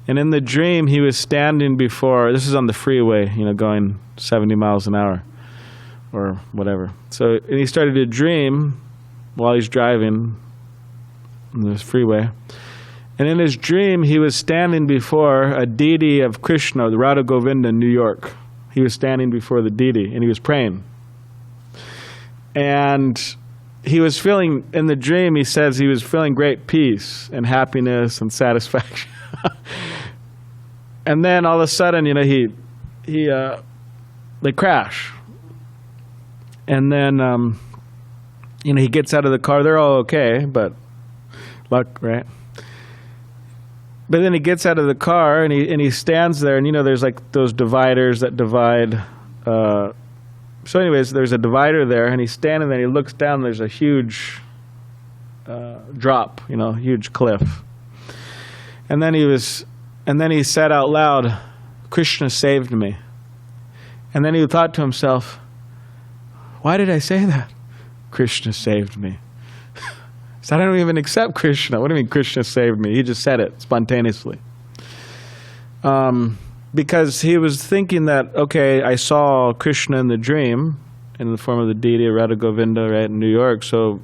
And in the dream, he was standing before, this is on the freeway, going 70 miles an hour or whatever. So and he started to dream while he's driving on this freeway. And in his dream, he was standing before a deity of Krishna, the Radha Govinda in New York. He was standing before the deity, and he was praying. And he was feeling, in the dream, he says he was feeling great peace and happiness and satisfaction. And then all of a sudden, they crash. And then, he gets out of the car. They're all okay, but luck, right? But then he gets out of the car and he stands there, and there's like those dividers that divide. So anyways, there's a divider there, and he's standing there, and he looks down, and there's a huge drop, huge cliff. And then he said out loud, "Krishna saved me." And then he thought to himself, "Why did I say that? Krishna saved me." So I don't even accept Krishna. What do you mean Krishna saved me? He just said it spontaneously. Because he was thinking that, okay, I saw Krishna in the dream in the form of the deity of Radha Govinda, right, in New York, so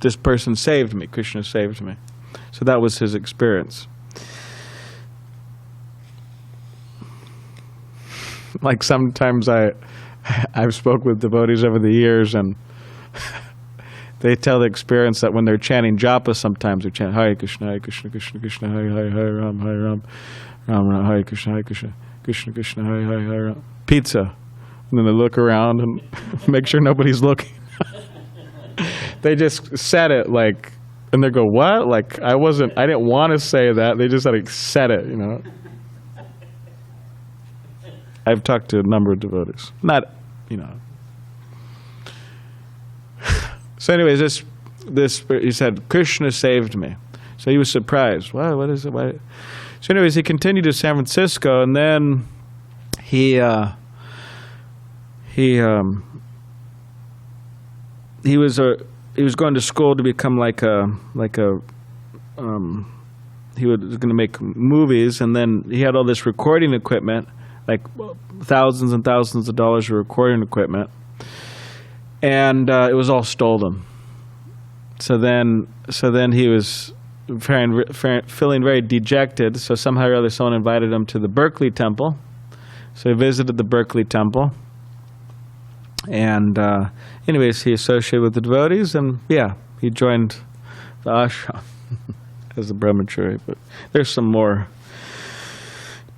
this person saved me. Krishna saved me. So that was his experience. Like sometimes I've spoke with devotees over the years, and they tell the experience that when they're chanting japa, sometimes they're chanting Hare Krishna, Krishna Krishna, Hare Ram, Ram Ram, Hare Krishna, Krishna Krishna, Hare Ram. Pizza. And then they look around and make sure nobody's looking. They just said it and they go, "What?" Like I didn't want to say that. They just said it, I've talked to a number of devotees. Not, So anyways, this he said, "Krishna saved me." So he was surprised. Wow, what is it? Why? So anyways, he continued to San Francisco, and then he was going to school to become he was going to make movies, and then he had all this recording equipment, like thousands and thousands of dollars of recording equipment. And it was all stolen. So then he was feeling very dejected. So somehow or other, someone invited him to the Berkeley Temple. So he visited the Berkeley Temple. And anyways, he associated with the devotees, and he joined the ashram as a brahmachari. But there's some more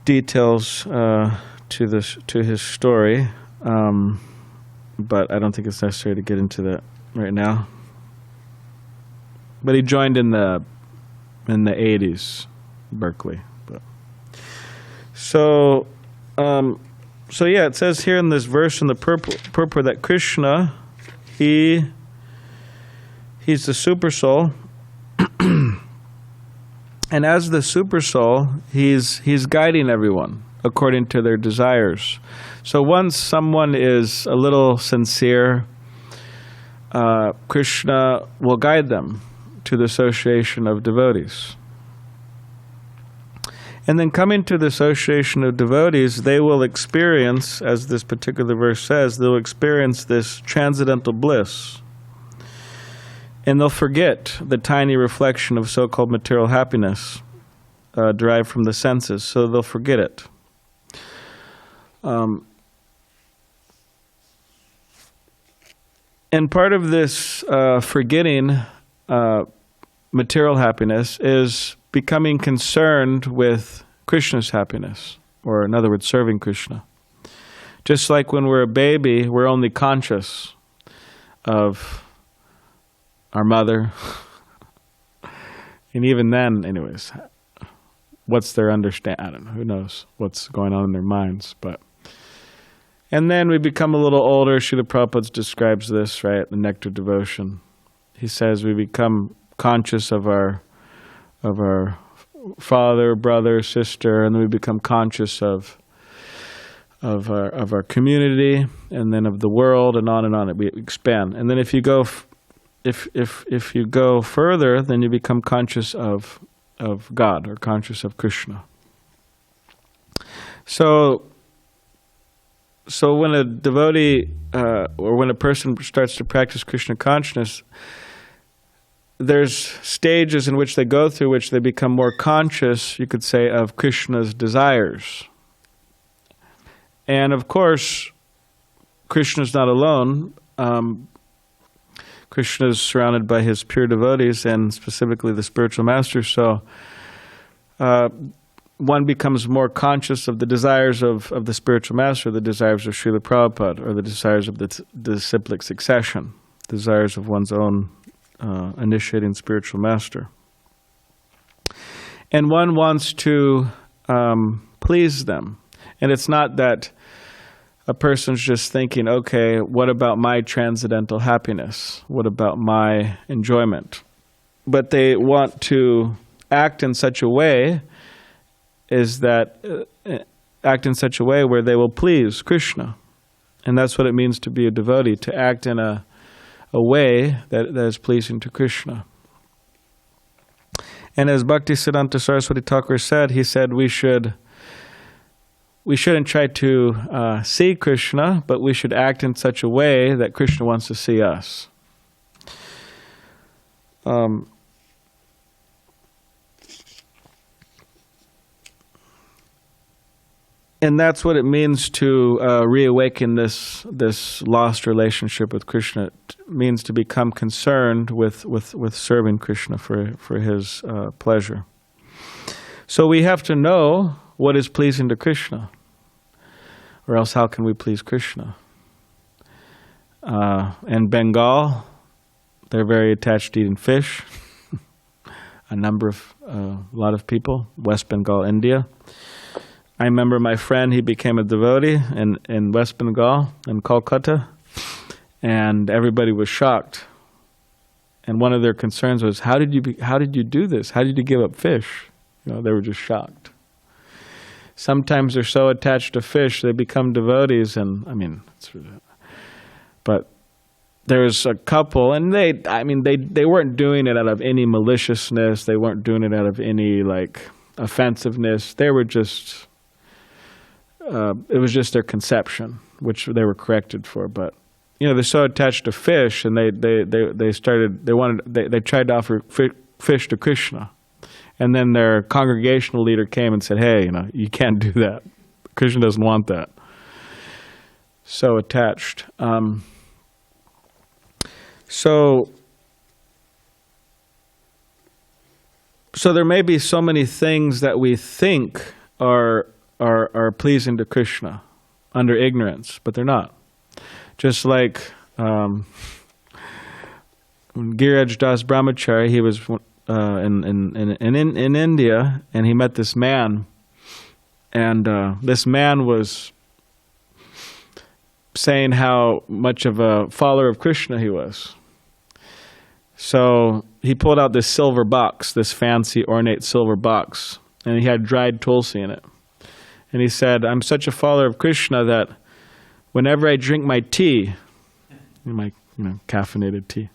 details to his story. But I don't think it's necessary to get into that right now. But he joined in the 80s, Berkeley. So it says here in this verse in the purport that Krishna, he's the super soul, and as the super soul, he's guiding everyone according to their desires. So once someone is a little sincere, Krishna will guide them to the association of devotees. And then coming to the association of devotees, they will experience, as this particular verse says, they'll experience this transcendental bliss. And they'll forget the tiny reflection of so-called material happiness derived from the senses. So they'll forget it. And part of this forgetting material happiness is becoming concerned with Krishna's happiness, or in other words, serving Krishna. Just like when we're a baby, we're only conscious of our mother. And even then, anyways, what's their understanding? I don't know. Who knows what's going on in their minds, but... And then we become a little older. Srila Prabhupada describes this, right? The nectar devotion. He says we become conscious of our father, brother, sister, and then we become conscious of our community, and then of the world, and on. We expand. And then if you go if you go further, then you become conscious of God, or conscious of Krishna. So when a devotee or when a person starts to practice Krishna consciousness, there's stages in which they go through which they become more conscious, you could say, of Krishna's desires. And of course, Krishna's not alone. Krishna is surrounded by his pure devotees and specifically the spiritual masters. So one becomes more conscious of the desires of the spiritual master, the desires of Srila Prabhupada, or the desires of the disciplic succession, desires of one's own initiating spiritual master. And one wants to please them. And it's not that a person's just thinking, okay, what about my transcendental happiness? What about my enjoyment? But they want to act in such a way act in such a way where they will please Krishna. And that's what it means to be a devotee, to act in a way that is pleasing to Krishna. And as Bhaktisiddhanta Saraswati Thakur said, he said we shouldn't try to see Krishna, but we should act in such a way that Krishna wants to see us. And that's what it means to reawaken this lost relationship with Krishna. It means to become concerned with serving Krishna for his pleasure. So we have to know what is pleasing to Krishna, or else how can we please Krishna? In Bengal, they're very attached to eating fish. A lot of people, West Bengal, India. I remember my friend, he became a devotee in West Bengal, in Kolkata, and everybody was shocked. And one of their concerns was, how did you do this? How did you give up fish? They were just shocked. Sometimes they're so attached to fish, they become devotees, but there's a couple, and they weren't doing it out of any maliciousness, they weren't doing it out of any, offensiveness, they were just... it was just their conception, which they were corrected for. But they're so attached to fish, and they tried to offer fish to Krishna, and then their congregational leader came and said, "Hey, you can't do that. Krishna doesn't want that." So attached. So there may be so many things that we think are pleasing to Krishna under ignorance, but they're not. Just like when Giraj Das Brahmachari, he was in India, and he met this man, and this man was saying how much of a follower of Krishna he was. So he pulled out this silver box, this fancy ornate silver box, and he had dried tulsi in it. And he said, I'm such a follower of Krishna that whenever I drink my tea, my caffeinated tea,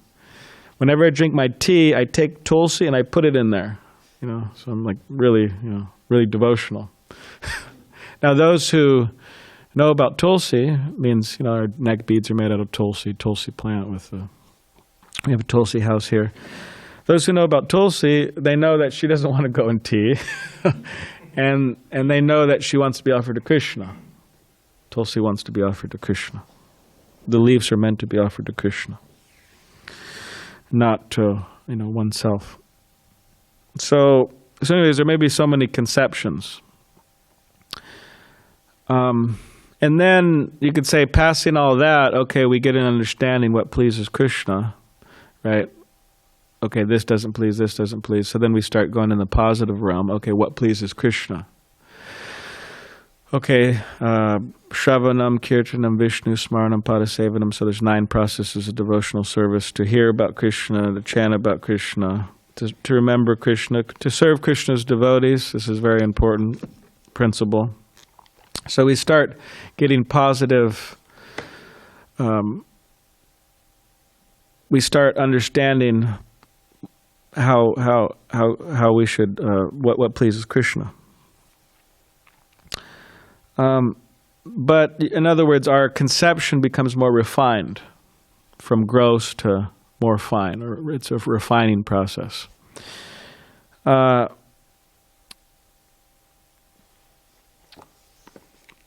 whenever I drink my tea, I take tulsi and I put it in there. So I'm really devotional. Now those who know about tulsi, means our neck beads are made out of tulsi plant we have a tulsi house here. Those who know about tulsi, they know that she doesn't want to go in tea. And they know that she wants to be offered to Krishna. Tulsi wants to be offered to Krishna. The leaves are meant to be offered to Krishna, not to oneself. So anyways, there may be so many conceptions. And then you could say, passing all that, okay, we get an understanding what pleases Krishna, right? Okay, this doesn't please. So then we start going in the positive realm. Okay, what pleases Krishna? Okay, Shravanam, Kirtanam, Vishnu, Smaranam, Padasevanam. So there's 9 processes of devotional service: to hear about Krishna, to chant about Krishna, to remember Krishna, to serve Krishna's devotees. This is a very important principle. So we start getting positive. We start understanding how we should what pleases Krishna. But in other words, our conception becomes more refined from gross to more fine, or it's a refining process.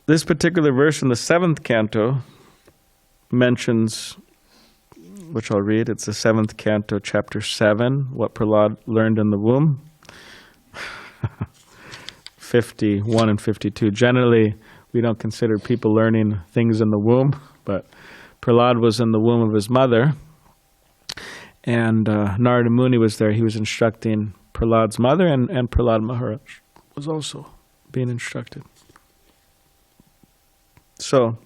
This particular verse in the 7th canto mentions, which I'll read, it's the 7th canto, chapter 7, what Prahlad learned in the womb. 51 and 52. Generally, we don't consider people learning things in the womb, but Prahlad was in the womb of his mother, and Narada Muni was there. He was instructing Prahlad's mother, and Prahlad Maharaj was also being instructed. So,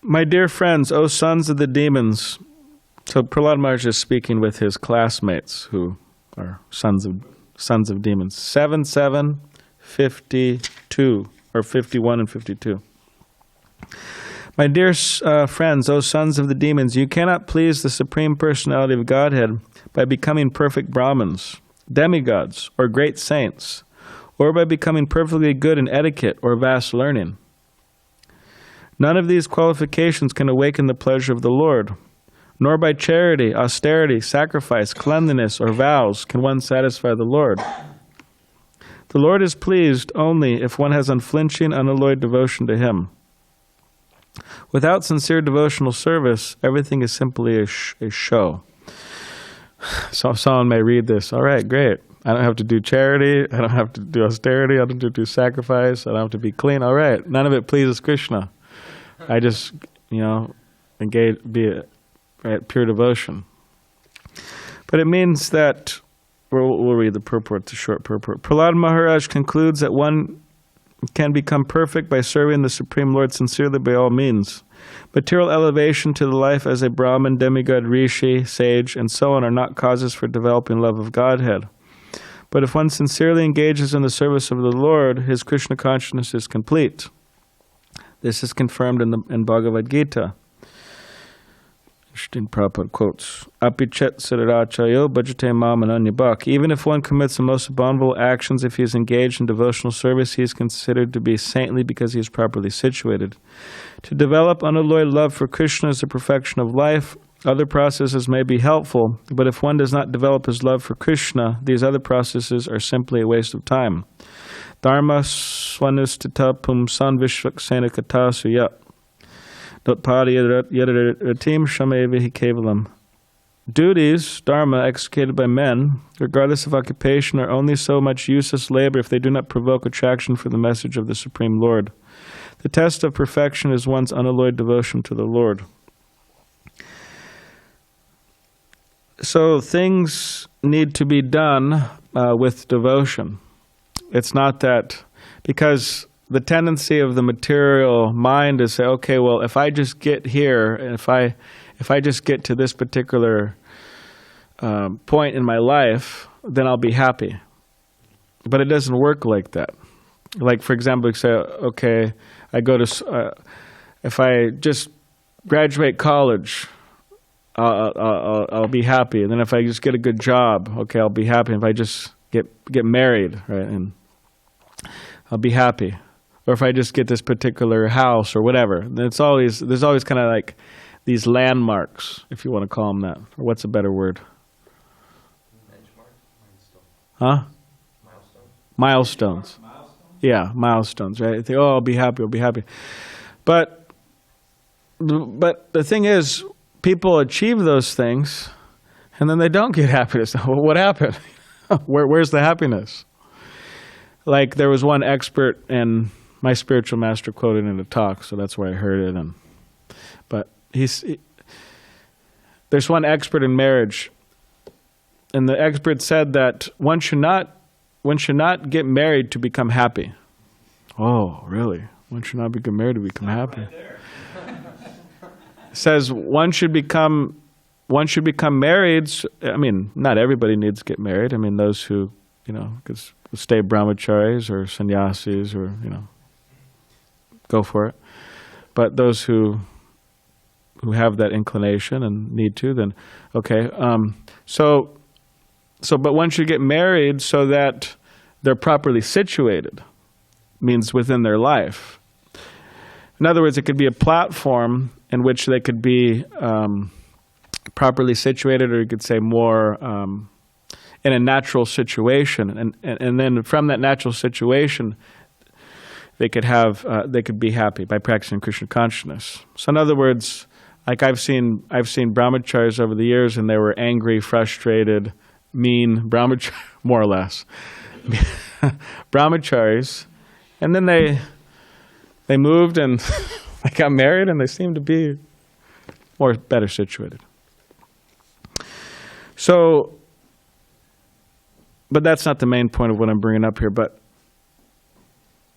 my dear friends, O sons of the demons. So Prahlad Maharaj is speaking with his classmates who are sons of demons. 7, 7, 52, or 51 and 52. My dear friends, O sons of the demons, you cannot please the Supreme Personality of Godhead by becoming perfect Brahmins, demigods, or great saints, or by becoming perfectly good in etiquette or vast learning. None of these qualifications can awaken the pleasure of the Lord, nor by charity, austerity, sacrifice, cleanliness, or vows can one satisfy the Lord. The Lord is pleased only if one has unflinching, unalloyed devotion to Him. Without sincere devotional service, everything is simply a show. So someone may read this, all right, great. I don't have to do charity, I don't have to do austerity, I don't have to do sacrifice, I don't have to be clean. All right, none of it pleases Krishna. I just, engage, right, pure devotion. But it means that, we'll read the purport, the short purport. Prahlad Maharaj concludes that one can become perfect by serving the Supreme Lord sincerely by all means. Material elevation to the life as a Brahmin, demigod, rishi, sage, and so on are not causes for developing love of Godhead. But if one sincerely engages in the service of the Lord, his Krishna consciousness is complete. This is confirmed in Bhagavad Gita. Interesting Prabhupada quotes. Apichet sararachayo bhajate mam ananyabhak. Even if one commits the most abominable actions, if he is engaged in devotional service, he is considered to be saintly because he is properly situated. To develop unalloyed love for Krishna is the perfection of life. Other processes may be helpful, but if one does not develop his love for Krishna, these other processes are simply a waste of time. Dharma swanustita pumsan vishvaksena kata suyat. Dotpadi shamevihi kevalam. Duties, dharma, executed by men, regardless of occupation, are only so much useless labor if they do not provoke attraction for the message of the Supreme Lord. The test of perfection is one's unalloyed devotion to the Lord. So things need to be done with devotion. It's not that, because the tendency of the material mind is say, okay, well, if I just get here, and if I just get to this particular point in my life, then I'll be happy. But it doesn't work like that. Like, for example, you say, okay, I go to, if I just graduate college, I'll be happy. And then if I just get a good job, okay, I'll be happy. If I just get married, right, and I'll be happy. Or if I just get this particular house or whatever. There's always kind of like these landmarks, if you want to call them that. Or what's a better word? Huh? Milestones. Yeah, milestones, right? You think, oh, I'll be happy. But the thing is, people achieve those things, and then they don't get happiness. Well, what happened? Where's the happiness? Like, there was one expert, and my spiritual master quoted in a talk, so that's where I heard it. But there's one expert in marriage, and the expert said that one should not get married to become happy. Oh, really? One should not get married to become happy. Says one should become married. I mean, not everybody needs to get married. I mean, those who, because stay brahmacharis or sannyasis or, go for it. But those who have that inclination and need to, then okay. But one should get married so that they're properly situated means within their life. In other words, it could be a platform in which they could be properly situated, or you could say more in a natural situation, and then from that natural situation, they could be happy by practicing Krishna consciousness. So, in other words, like I've seen brahmacharis over the years, and they were angry, frustrated, mean brahmacharis, more or less, brahmacharis, and then they moved and they got married, and they seemed to be better situated. So, but that's not the main point of what I'm bringing up here. But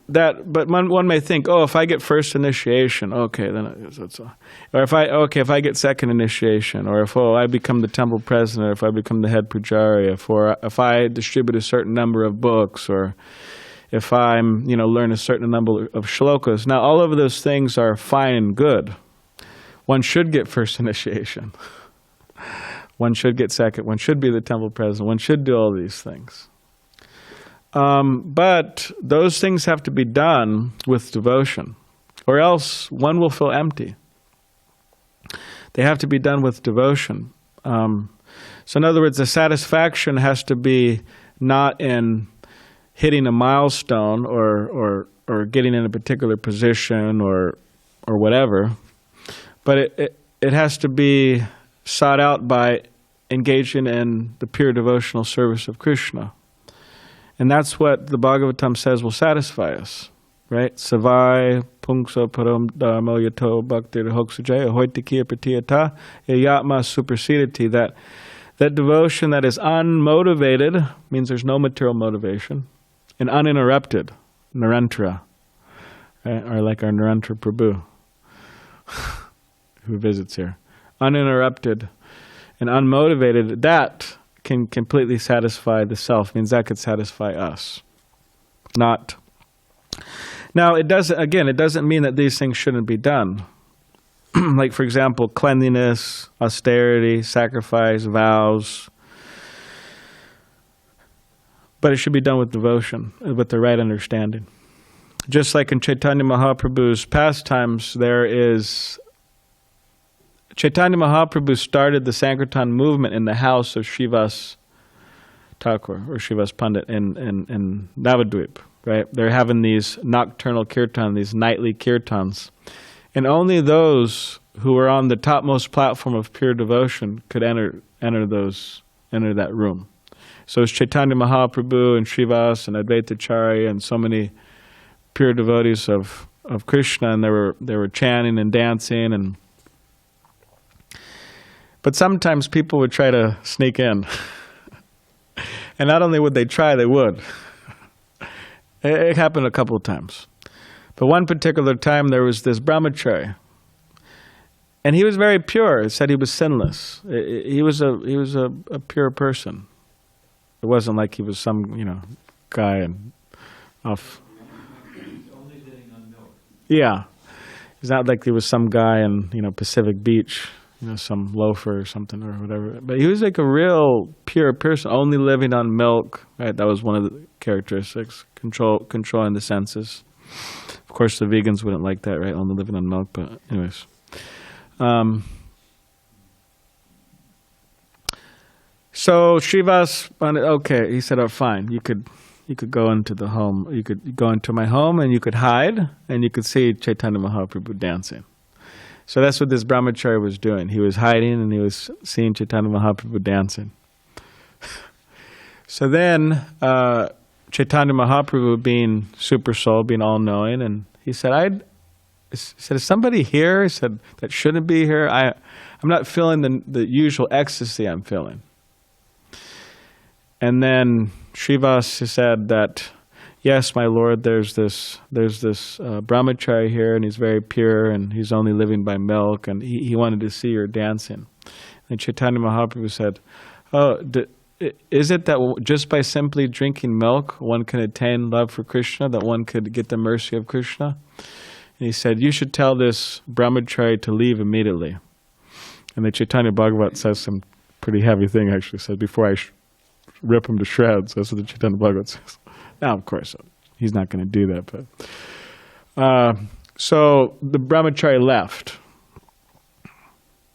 one may think, oh, if I get first initiation, okay, then that's all. Or if I get second initiation, or if I become the temple president, or if I become the head pujari, or if I distribute a certain number of books, or if I'm learn a certain number of shlokas. Now, all of those things are fine and good. One should get first initiation. One should get second. One should be the temple president. One should do all these things. But those things have to be done with devotion, or else one will feel empty. They have to be done with devotion. So in other words, the satisfaction has to be not in hitting a milestone or getting in a particular position or whatever, but it has to be sought out by engaging in the pure devotional service of Krishna. And that's what the Bhagavatam says will satisfy us, right? Savai pungsa param dharmo yato bhakti hoksujaya hoitikiya pratiyata yatma supersediti. That devotion that is unmotivated means there's no material motivation, and uninterrupted, Narantara, right? Or like our Narantara Prabhu, who visits here. Uninterrupted and unmotivated, that can completely satisfy the self, means that could satisfy us. Not. Now, it doesn't mean that these things shouldn't be done. Like, for example, cleanliness, austerity, sacrifice, vows. But it should be done with devotion, with the right understanding. Just like in Chaitanya Mahaprabhu's pastimes, Chaitanya Mahaprabhu started the Sankirtan movement in the house of Srivas Thakur, or Srivas Pandit in Navadvip, right? They're having these nocturnal kirtan, these nightly kirtans. And only those who were on the topmost platform of pure devotion could enter that room. So it's Chaitanya Mahaprabhu and Srivas and Advaita Acharya and so many pure devotees of Krishna, and they were chanting and dancing, but sometimes people would try to sneak in. And not only would they try, they would. It happened a couple of times. But one particular time there was this brahmachari, and he was very pure. It said he was sinless. He was a pure person. It wasn't like he was some guy and off. He's only living on milk. Yeah, it's not like he was some guy in Pacific Beach, some loafer or something or whatever. But he was like a real pure person, only living on milk. Right, that was one of the characteristics. Controlling the senses. Of course, the vegans wouldn't like that, right? Only living on milk. But anyways. So Srivas, okay, he said, "Oh, fine. You could go into the home. You could go into my home, and you could hide, and you could see Chaitanya Mahaprabhu dancing." So that's what this brahmachari was doing. He was hiding, and he was seeing Chaitanya Mahaprabhu dancing. So then Chaitanya Mahaprabhu, being super soul, being all knowing, and he said, "Is somebody here?" He said, "That shouldn't be here. I'm not feeling the usual ecstasy I'm feeling." And then Srivas said that, "Yes, my lord, there's this brahmachari here, and he's very pure, and he's only living by milk, and he wanted to see her dancing." And Chaitanya Mahaprabhu said, "Oh, is it that just by simply drinking milk one can attain love for Krishna, that one could get the mercy of Krishna?" And he said, "You should tell this brahmachari to leave immediately." And the Chaitanya Bhagavatam says some pretty heavy thing, actually. Said, "Before I rip him to shreds." That's what the Chaitanya Bhagavatam says. Now, of course, he's not going to do that. But so the brahmachari left.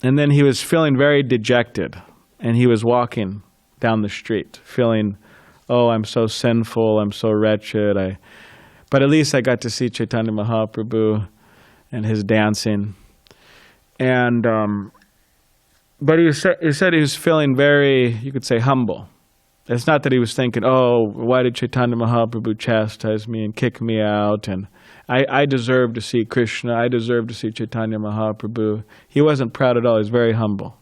And then he was feeling very dejected. And he was walking down the street, feeling, oh, I'm so sinful, I'm so wretched. But at least I got to see Chaitanya Mahaprabhu and his dancing. And but he said he was feeling very, you could say, humble. It's not that he was thinking, oh, why did Chaitanya Mahaprabhu chastise me and kick me out? And I deserve to see Krishna. I deserve to see Chaitanya Mahaprabhu. He wasn't proud at all. He was very humble.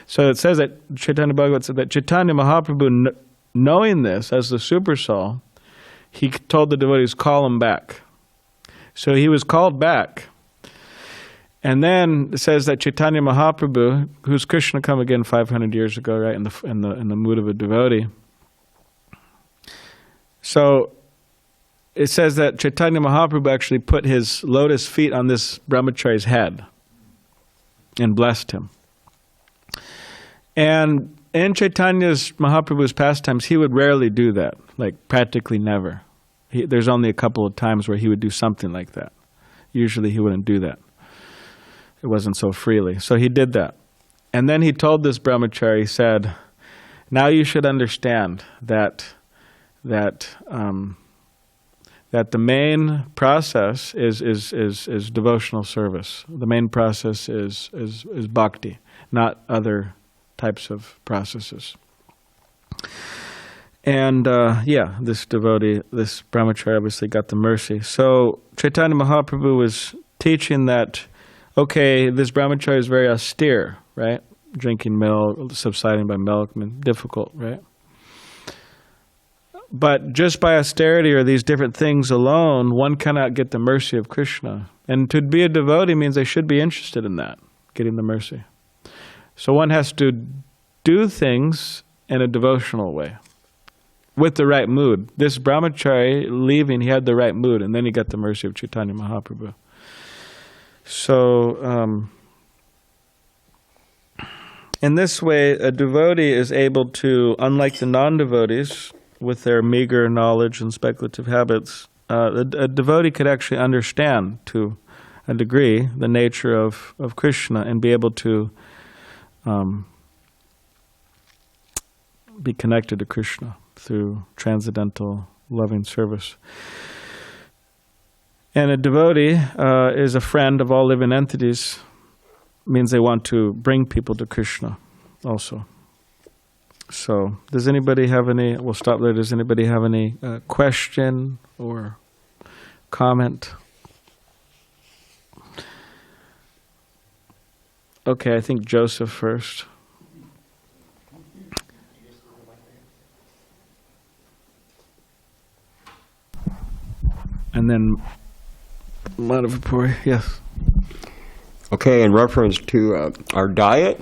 So it says that Chaitanya Bhagavatam said that Chaitanya Mahaprabhu, knowing this as the super soul, he told the devotees, call him back. So he was called back. And then it says that Chaitanya Mahaprabhu, who's Krishna come again 500 years ago, right, in the mood of a devotee. So it says that Chaitanya Mahaprabhu actually put his lotus feet on this brahmachari's head and blessed him. And in Chaitanya's Mahaprabhu's pastimes, he would rarely do that, like practically never. There's only a couple of times where he would do something like that. Usually he wouldn't do that. It wasn't so freely. So he did that. And then he told this brahmachari, he said, now you should understand that the main process is devotional service. The main process is bhakti, not other types of processes. And this devotee, this brahmachari obviously got the mercy. So Chaitanya Mahaprabhu was teaching that, okay, this brahmachari is very austere, right? Drinking milk, subsiding by milk, difficult, right? But just by austerity or these different things alone, one cannot get the mercy of Krishna. And to be a devotee means they should be interested in that, getting the mercy. So one has to do things in a devotional way, with the right mood. This brahmachari leaving, he had the right mood, and then he got the mercy of Chaitanya Mahaprabhu. So, in this way, a devotee is able to, unlike the non-devotees, with their meager knowledge and speculative habits, a devotee could actually understand, to a degree, the nature of Krishna and be able to be connected to Krishna through transcendental loving service. And a devotee is a friend of all living entities, means they want to bring people to Krishna also. So, does anybody have any, we'll stop there, does anybody have any question or comment? Okay, I think Joseph first. And then Madhavapuri, yes. Okay, in reference to our diet,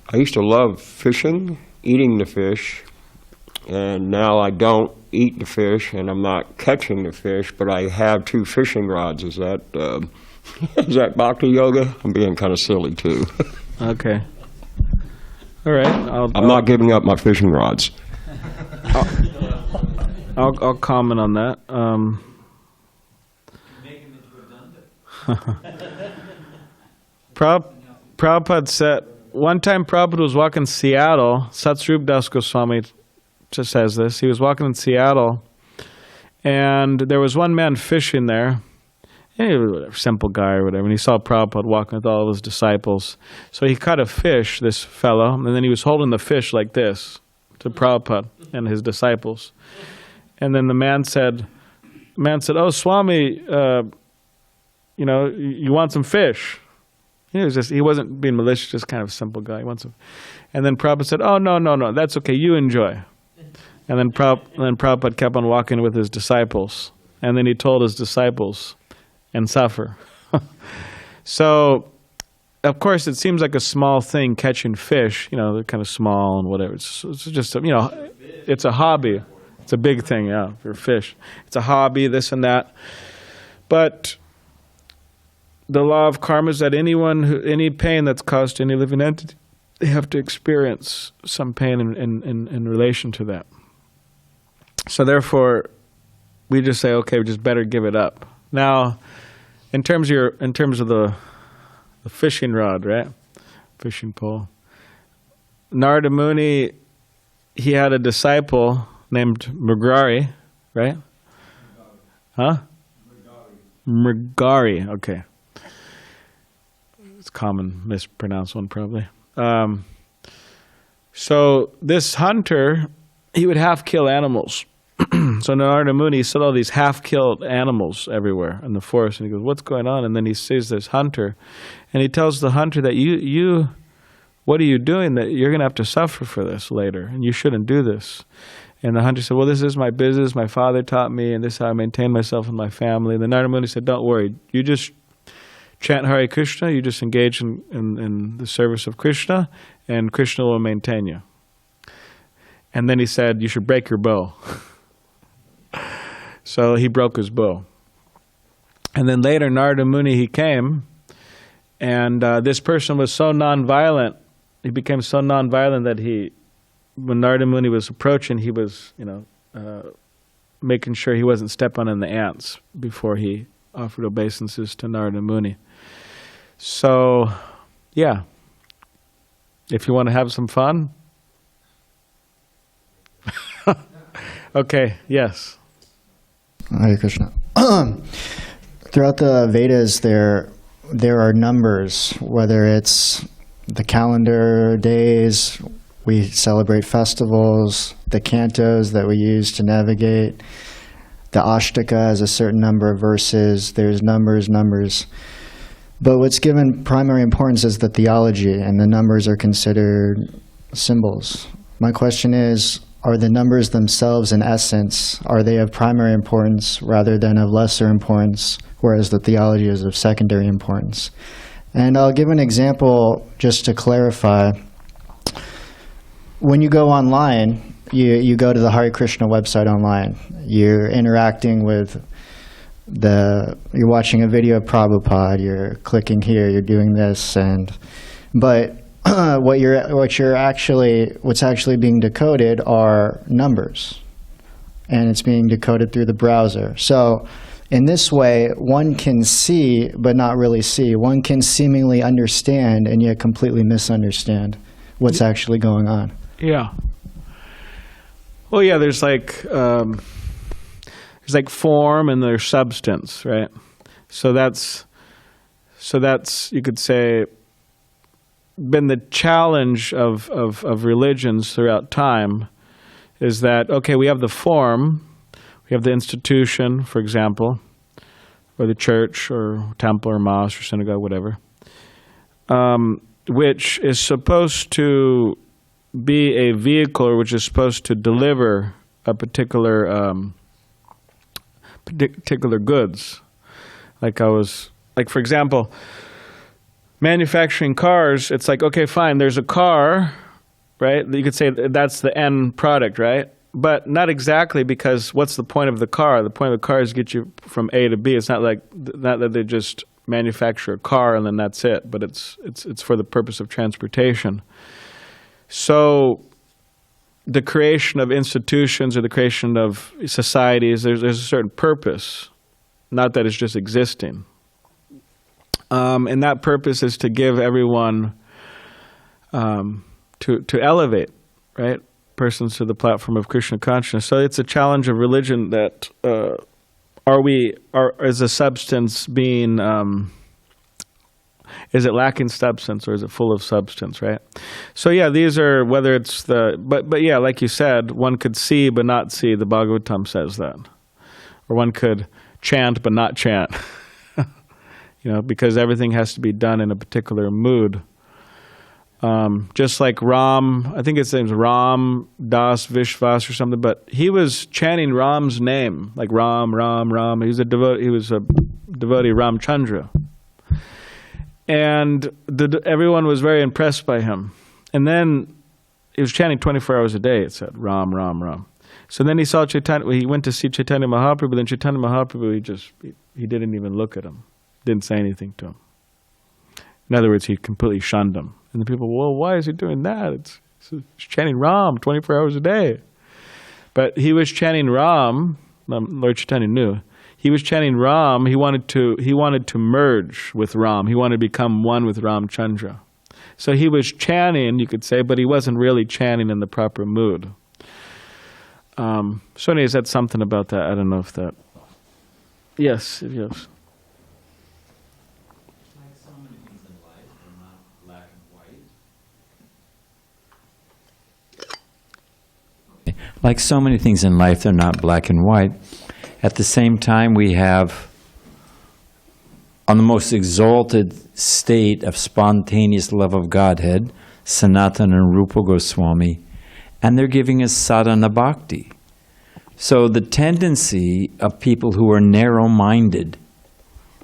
I used to love fishing, eating the fish, and now I don't eat the fish, and I'm not catching the fish, but I have 2 fishing rods. Is that is that Bhakti Yoga? I'm being kind of silly, too. Okay. All right. I'm not giving up my fishing rods. I'll comment on that. Make him into redundant. Prabhupada said, one time Prabhupada was walking in Seattle, Satsrup Das Goswami just says this, he was walking in Seattle, and there was one man fishing there, and he was a simple guy or whatever, and he saw Prabhupada walking with all of his disciples. So he caught a fish, this fellow, and then he was holding the fish like this to Prabhupada and his disciples. And then the man said, oh, Swami, you want some fish? He wasn't being malicious, just kind of a simple guy. He wants some. And then Prabhupada said, oh, no, that's okay, you enjoy. And then Prabhupada kept on walking with his disciples. And then he told his disciples, and suffer. So, of course, it seems like a small thing, catching fish. They're kind of small and whatever. It's just, it's a hobby. It's a big thing, for fish. It's a hobby, this and that. But the law of karma is that any pain that's caused to any living entity, they have to experience some pain in relation to that. So therefore, we just say, okay, we just better give it up. Now, in terms of the fishing rod, right? Fishing pole. Narada Muni, he had a disciple named Mrigari, right? Huh? Mrigari, okay. It's a common mispronounced one, probably. So this hunter, he would half-kill animals. So Narada Muni saw all these half-killed animals everywhere in the forest, and he goes, what's going on? And then he sees this hunter, and he tells the hunter that you what are you doing? That you're going to have to suffer for this later, and you shouldn't do this. And the hunter said, well, this is my business. My father taught me, and this is how I maintain myself and my family. And the Narada Muni said, don't worry. You just chant Hare Krishna. You just engage in the service of Krishna, and Krishna will maintain you. And then he said, you should break your bow. So he broke his bow. And then later, Narada Muni, he came, and this person was so nonviolent, he became so nonviolent that when Narada Muni was approaching, he was, making sure he wasn't stepping on the ants before he offered obeisances to Narada Muni. So, yeah, if you want to have some fun. Okay, yes. Hare Krishna. Throughout the Vedas, there are numbers, whether it's the calendar days, we celebrate festivals, the cantos that we use to navigate, the Ashtaka has a certain number of verses, there's numbers. But what's given primary importance is the theology, and the numbers are considered symbols. My question is, are the numbers themselves in essence, are they of primary importance rather than of lesser importance, whereas the theology is of secondary importance? And I'll give an example just to clarify. When you go online, you go to the Hare Krishna website online. You're interacting with you're watching a video of Prabhupada, you're clicking here, you're doing this, but what's actually being decoded are numbers, and it's being decoded through the browser. So in this way, one can see but not really see. One can seemingly understand and yet completely misunderstand what's actually going on. Yeah. Well, yeah, there's like form and there's substance, right? So that's you could say been the challenge of religions throughout time is that, okay, we have the form, we have the institution, for example, or the church or temple or mosque or synagogue, whatever, which is supposed to be a vehicle, or which is supposed to deliver a particular goods. Like for example, manufacturing cars, it's like, okay, fine, there's a car, right? You could say that's the end product, right? But not exactly, because what's the point of the car? The point of the car is to get you from A to B. It's not that they just manufacture a car and then that's it, but it's for the purpose of transportation. So the creation of institutions or the creation of societies, there's a certain purpose, not that it's just existing. And that purpose is to give everyone, to elevate, right, persons to the platform of Krishna consciousness. So it's a challenge of religion that is a substance being, is it lacking substance or is it full of substance, right? So yeah, these are, whether it's but yeah, like you said, one could see but not see. The Bhagavatam says that. Or one could chant but not chant. Because everything has to be done in a particular mood. Just like Ram, I think his name's Ram Das Vishwas or something, but he was chanting Ram's name, like Ram, Ram, Ram. He was a devotee, Ramchandra. And everyone was very impressed by him. And then he was chanting 24 hours a day, it said, Ram, Ram, Ram. So then he saw Chaitanya, he went to see Chaitanya Mahaprabhu, then Chaitanya Mahaprabhu, he didn't even look at him. Didn't say anything to him. In other words, he completely shunned him. And the people, well, why is he doing that? He's chanting Ram 24 hours a day. But he was chanting Ram Lord Chaitanya knew. He was chanting Ram. He wanted to merge with Ram. He wanted to become one with Ramchandra. So he was chanting, you could say, but he wasn't really chanting in the proper mood. So anyways, that's something about that. I don't know if that... Yes, yes. Like so many things in life, they're not black and white. Like so many things in life, they're not black and white. At the same time, we have, on the most exalted state of spontaneous love of Godhead, Sanatana and Rupa Goswami, and they're giving us sadhana bhakti. So the tendency of people who are narrow-minded,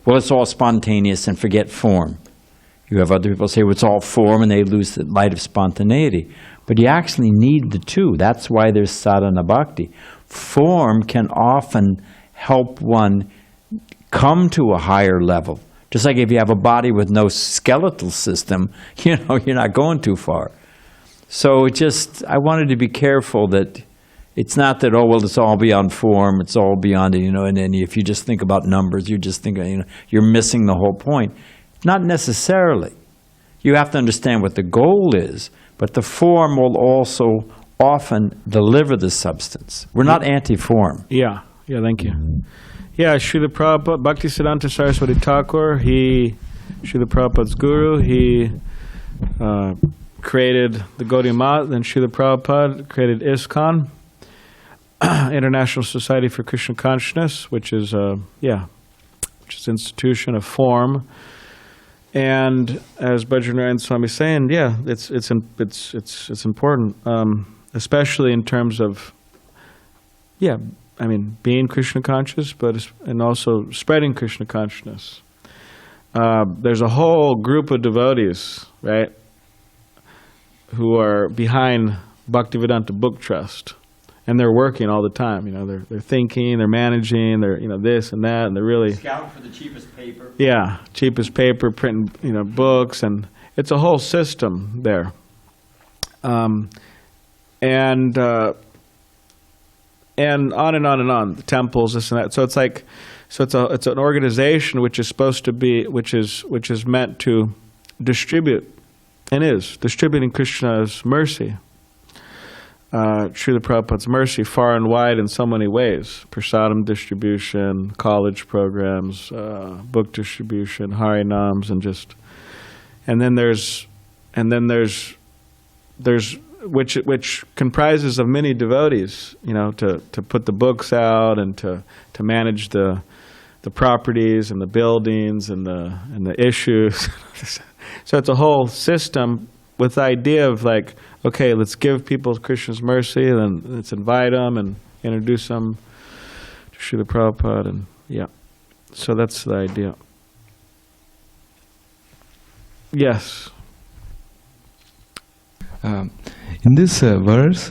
well, it's all spontaneous and forget form. You have other people say, well, it's all form, and they lose the light of spontaneity. But you actually need the two. That's why there's sadhana bhakti. Form can often help one come to a higher level. Just like if you have a body with no skeletal system, you're not going too far. So I wanted to be careful that it's not that, oh, well, it's all beyond form, it's all beyond it, and then if you just think about numbers, you're just thinking, you're missing the whole point. Not necessarily. You have to understand what the goal is, but the form will also often deliver the substance. We're not anti-form. Yeah, thank you. Yeah, Srila Prabhupada, Bhaktisiddhanta Saraswati Thakur, Srila Prabhupada's guru, he created the Gaudiya Math, then Srila Prabhupada created ISKCON, International Society for Krishna Consciousness, which is an institution of form. And as Bhajanarayan Swami is saying, it's important, especially in terms of, being Krishna conscious, and also spreading Krishna consciousness. There's a whole group of devotees, right, who are behind Bhaktivedanta Book Trust, and they're working all the time. They're thinking, they're managing, they're this and that, and they're really Scout for the cheapest paper. Yeah, cheapest paper, printing books, and it's a whole system there. And on and on and on, the temples, this and that. So it's an organization which is supposed to be, which is meant to distribute, and is distributing Krishna's mercy, Srila Prabhupada's mercy, far and wide in so many ways. Prasadam distribution, college programs, book distribution, Harinams, and then there's which comprises of many devotees, to put the books out and to manage the properties and the buildings and the issues. So it's a whole system with the idea of okay, let's give people Krishna's mercy, and then let's invite them and introduce them to Srila Prabhupada, and so that's the idea. Yes. In this verse,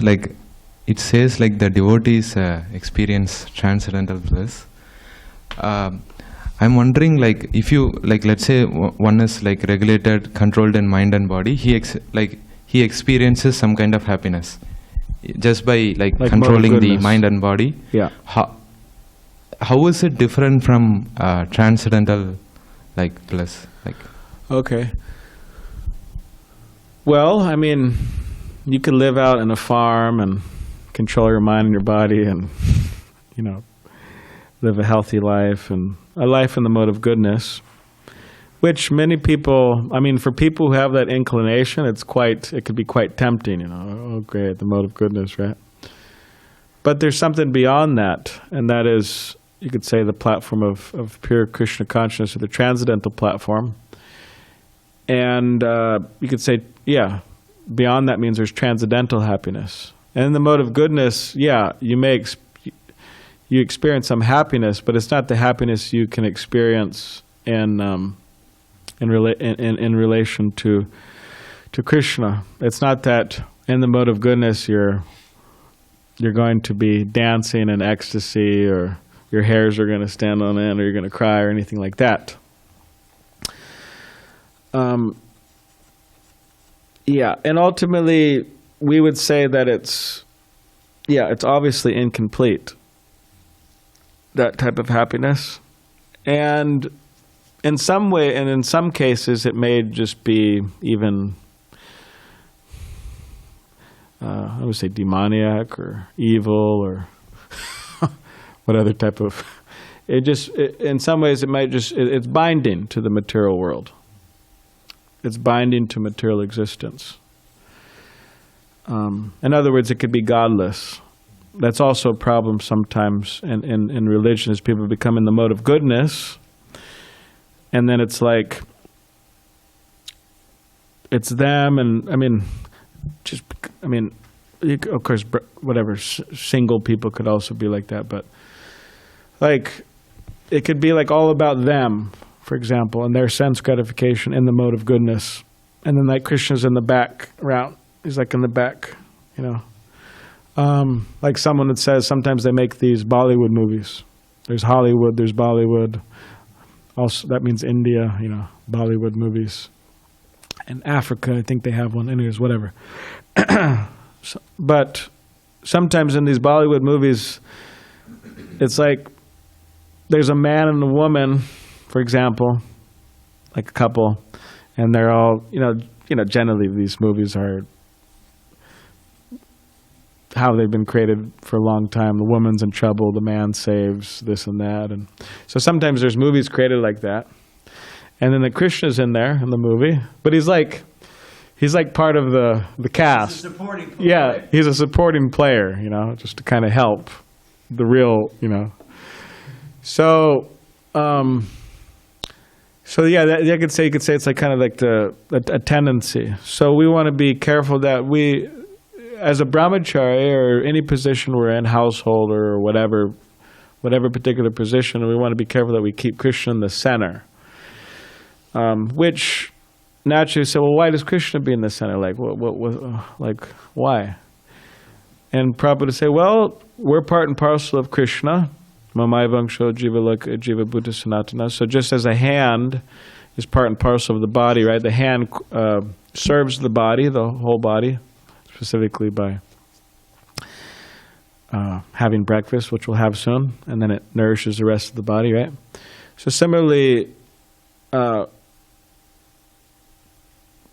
it says the devotees experience transcendental bliss. I'm wondering, if you let's say one is regulated, controlled in mind and body, he experiences some kind of happiness just by controlling the mind and body. Yeah. How is it different from transcendental bliss? Okay. Well, you can live out in a farm and control your mind and your body and, live a healthy life and a life in the mode of goodness, which many people, for people who have that inclination, it could be quite tempting, oh great, the mode of goodness, right? But there's something beyond that, and that is, you could say, the platform of pure Krishna consciousness, or the transcendental platform. And you could say, beyond that means there's transcendental happiness. And in the mode of goodness, you experience some happiness, but it's not the happiness you can experience in relation to Krishna. It's not that in the mode of goodness you're going to be dancing in ecstasy, or your hairs are going to stand on end, or you're going to cry, or anything like that. And ultimately, we would say that it's obviously incomplete. that type of happiness. And in some way, and in some cases, it may just be even, I would say demoniac or evil or what other type of, in some ways it might just, it's binding to the material world. It's binding to material existence. In other words, it could be godless. That's also a problem sometimes in religion, is people become in the mode of goodness, and then it's like, it's them, and of course, whatever, single people could also be like that, but like, it could be like all about them, for example, and their sense gratification in the mode of goodness. And then like Krishna's in the background. He's like in the back, you know. Like someone that says sometimes they make these Bollywood movies. There's Hollywood, there's Bollywood. Also, that means India, you know, Bollywood movies. And Africa, I think they have one. Anyways, whatever. But sometimes in these Bollywood movies, it's like there's a man and a woman, for example, like a couple, and they're all, you know, generally these movies are how they've been created for a long time. The woman's in trouble, the man saves, this and that. And so sometimes there's movies created like that. And then the Krishna's in there in the movie, but he's like part of the cast. He's a supporting player. Yeah, he's a supporting player, you know, just to kind of help the real, you know. So, yeah, you could say it's like kind of like a tendency. So we want to be careful that we, as a brahmachari or any position we're in, household or whatever particular position, we want to be careful that we keep Krishna in the center. Which naturally say, well, why does Krishna be in the center? Like, like why? And Prabhupada would say, well, we're part and parcel of Krishna. Mamai Vangsho Jiva Loka Jiva Buddha Sanatana. So just as a hand is part and parcel of the body, right? The hand serves the body, the whole body, specifically by having breakfast, which we'll have soon, and then it nourishes the rest of the body, right? So similarly,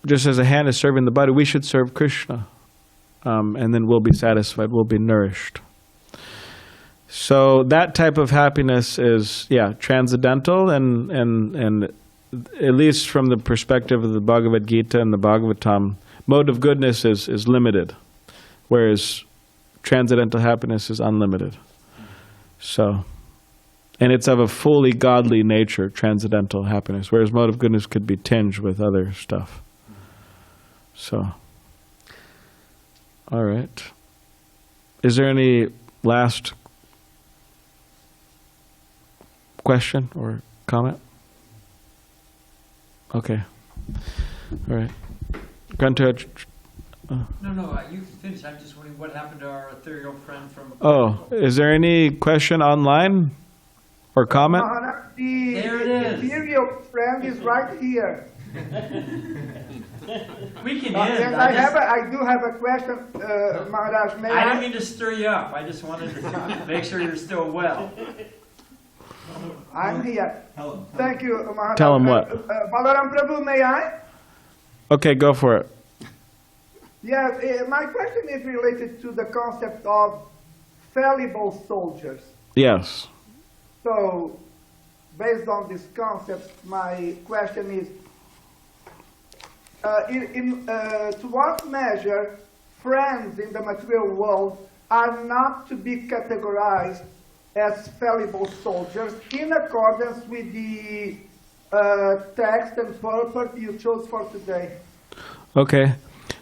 just as a hand is serving the body, we should serve Krishna, and then we'll be satisfied, we'll be nourished. So that type of happiness is, yeah, transcendental, and at least from the perspective of the Bhagavad Gita and the Bhagavatam, mode of goodness is limited, whereas transcendental happiness is unlimited. So, and it's of a fully godly nature, transcendental happiness, whereas mode of goodness could be tinged with other stuff. So, all right. Is there any last question or comment? Okay. All right. Gunter. No, you can finish. I'm just wondering what happened to our ethereal friend from... Oh, is there any question online or comment? There it is. The ethereal friend is right here. We can Yes, end. I do have a question, Maharaj. May I I? didn't mean to stir you up. I just wanted to make sure you're still well. I'm here. Thank you, Maharaj. Tell him what. Balaram Prabhu, may I? Okay, go for it. Yes, my question is related to the concept of fallible soldiers. Yes. So, based on this concept, my question is, to what measure friends in the material world are not to be categorized as fallible soldiers in accordance with the text and purport you chose for today? Okay.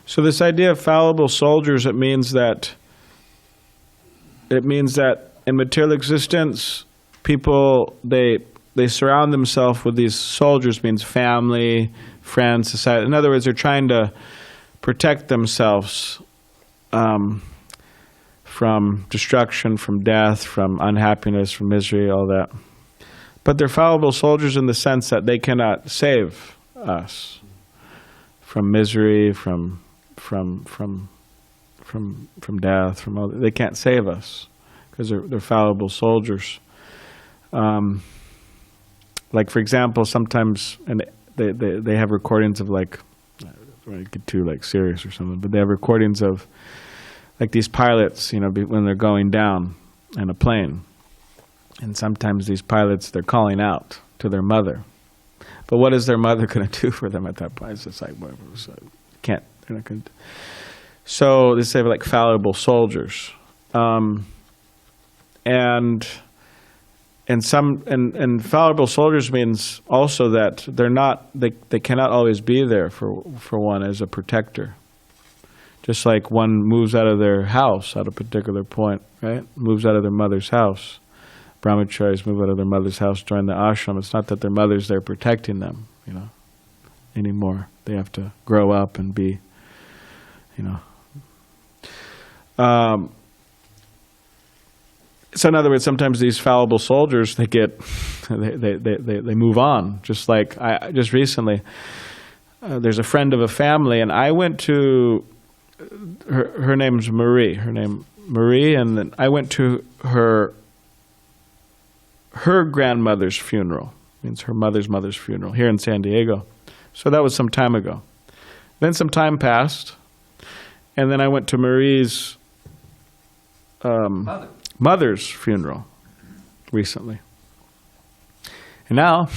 So this idea of fallible soldiers, it means that in material existence, people, they surround themselves with these soldiers, means family, friends, society. In other words, they're trying to protect themselves from destruction, from death, from unhappiness, from misery, all that. But they're fallible soldiers in the sense that they cannot save us from misery, from death, from all. They can't save us because they're fallible soldiers. Like, for example, sometimes, and they have recordings of, like, I don't want to get too, like, serious or something, but they have recordings of, like, these pilots, when they're going down in a plane. And sometimes these pilots, they're calling out to their mother. But what is their mother going to do for them at that point? It's just like, well, they're not going to. So they say, like, fallible soldiers. And fallible soldiers means also that they cannot always be there for one as a protector. Just like one moves out of their house at a particular point, right? Moves out of their mother's house. Brahmacharis move out of their mother's house, join the ashram. It's not that their mother's there protecting them, anymore. They have to grow up and be, So in other words, sometimes these fallible soldiers, they move on. Just like just recently, there's a friend of a family, and I went to her name's Marie. Her name Marie, and then I went to her grandmother's funeral. Means her mother's funeral here in San Diego. So that was some time ago. Then some time passed, and then I went to Marie's mother's funeral recently. And now,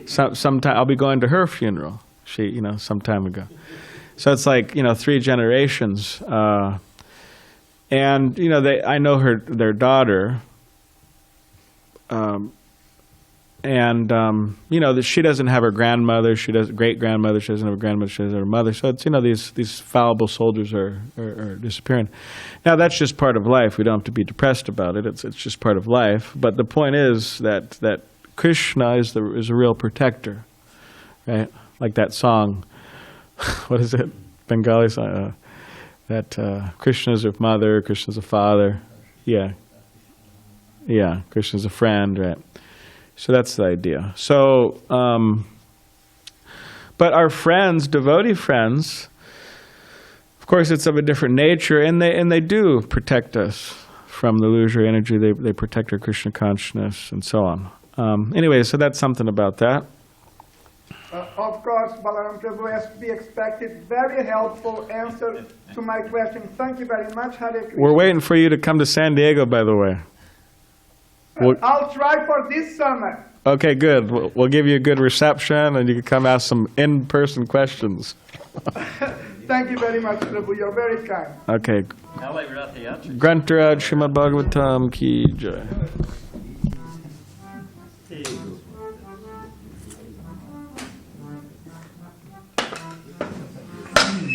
sometime I'll be going to her funeral. She, some time ago. So it's like, 3 generations. And, I know their daughter. That she doesn't have her grandmother, she doesn't great-grandmother, she doesn't have a grandmother, she doesn't have her mother. So it's, these fallible soldiers are disappearing. Now that's just part of life. We don't have to be depressed about it. It's just part of life. But the point is that Krishna is a real protector, right? Like that song, what is it? Bengali song, that Krishna's a mother, Krishna's a father. Yeah, Krishna's a friend, right? So that's the idea. So, but our friends, devotee friends, of course, it's of a different nature, and they do protect us from the illusory energy. They protect our Krishna consciousness and so on. Anyway, so that's something about that. Of course, Balaram Prabhu, as to be expected, very helpful answer to my question. Thank you very much, Hare Krishna. We're waiting for you to come to San Diego, by the way. I'll try for this summer. Okay, good. We'll give you a good reception, and you can come ask some in-person questions. Thank you very much, Prabhu. You're very kind. Okay. Grantaraj Srimad Bhagavatam ki jai.